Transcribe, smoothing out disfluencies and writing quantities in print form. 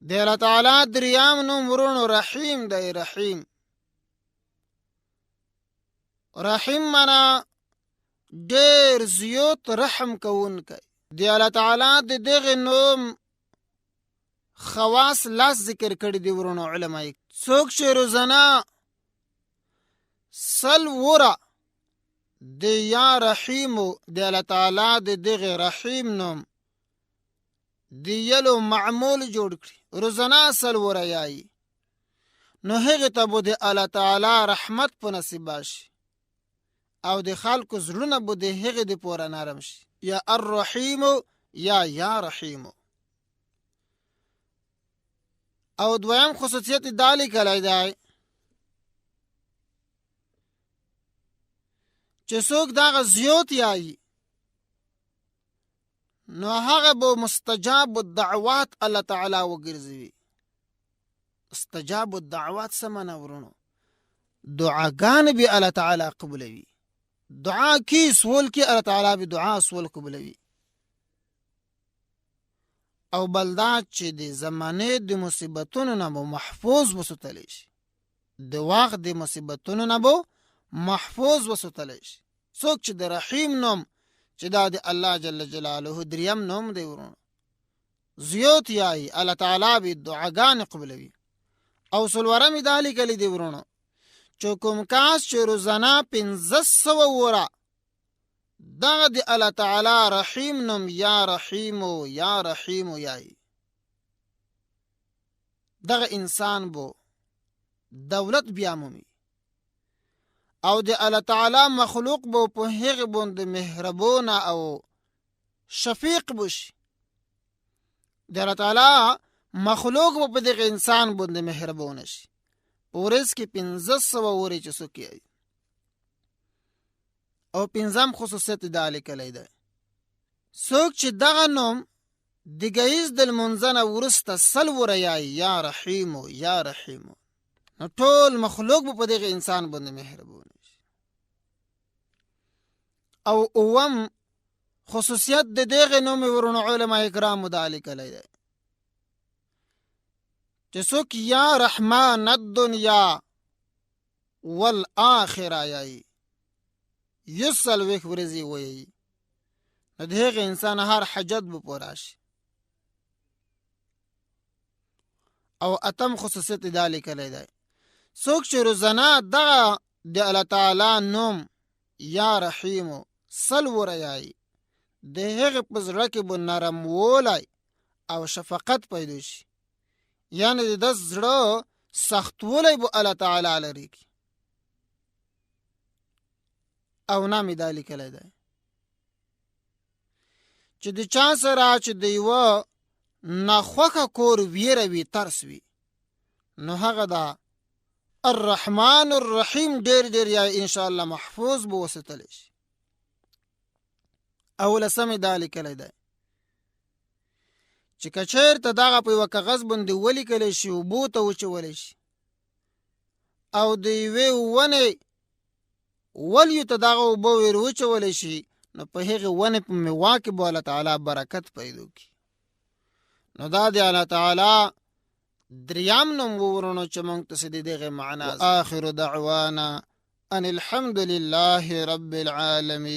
د الله تعالی دریم نوم ورونو رحیم دی. رحیم معنا ډیر زیات رحم کوونکی. د الله تعالی د دغه نوم خواص لاس ذکر کړي دي ورونو علماء. څوک چې روزانه سل وره د یا رحیمو د الله تعالی د دغه رحیم نوم د یلو معمول جوړ کړي، روزانه سل وره یایي، نو هغه ته به د الله تعالی رحمت په نصیب شي او د خلکو زړونه به د هغه د پوره نرم شي. یا الرحیم یا رحیم. او دویم خصوصیت دا لیکلی دی چې څوک دغه زیات یایي نو هغه به مستجاب الدعوات الله تعالی وګرځوي. مستجاب الدعوات څه معنا ورونو؟ دعاګانې به الله تعالی قبولوي. دعا کی سوال کی الله تعالی به دعا سوال قبولوي. او بلدا چې د زمانه د مصیبتونو نه مو محفوظ وساتلی شي، د وخت د مصیبتونو نه مو محفوظ وساتلی شي. څوک چې د رحیم نوم چې دا د الله جل جلاله دریم نوم دی ورونو زیات یایي، الله تعالی به دعاګانې قبولوي. او څلورم یې دا لیکلي دي ورونو چې کوم کس چې روزانه 1500 وره دغه د الله تعالی رحیم نوم یا رحیم یایي، دغه انسان بو دولت بیا مومي او د الله تعالی مخلوق بو په هغه باندې مهربانه او شفیق بشي. د الله تعالی مخلوق بو په دغه انسان باندې مهربانه شي. په ورځ کې 1500 ورې چې څوک یایي. او پنځم خصوصیت دا لیکلی دی څوک چې دغه نوم د ګهیځ د لمونځ نه وروسته سل وره یایي یا رحیم، نو ټول مخلوق به په دغه انسان باندې مهربانه شي. او اوم خصوصیت د دغه نوم ورونو علماء کرامو دا لیکلی دی چې څوک یا رحمان الدنیا والآخره یایي 100 ورځې وایي، نو د هغه انسان هر حاجت به پوره شي. او اتم خصوصیت دا لیکلی دی څوک چې روزانه دغه د الله تعالی نوم یا رحیمو سل وره یایي، د هغه په زړه کې به نرموالی او شفقت پیدا شي، یعنی د ده زړه سختوالی به الله تعالی لري. او نامې دا لیکلی دی چې د چا سره چې د یوه ناخوښه کور ویره وي، ترس وي، نو هغه دا الرحمن الرحیم ډېر یا انشاءالله محفوظ به وساتلی شي. او لسمې دا لیکلی دی چې که چېرته دغه په یوه کاغذ باندې ولیکلی شي، اوبو ته وچولی شي، او د یوې ونې ولیو ته دغه اوبه ور وچولی شي، نو په هغې ونې په میوه کې به الله تعالی برکت پیدا کړي. نو دا د الله تعالی دریم نوم ورونو چې موږ ته د دغې معنا. آخر دعوانا ان الحمد لله رب العالمین.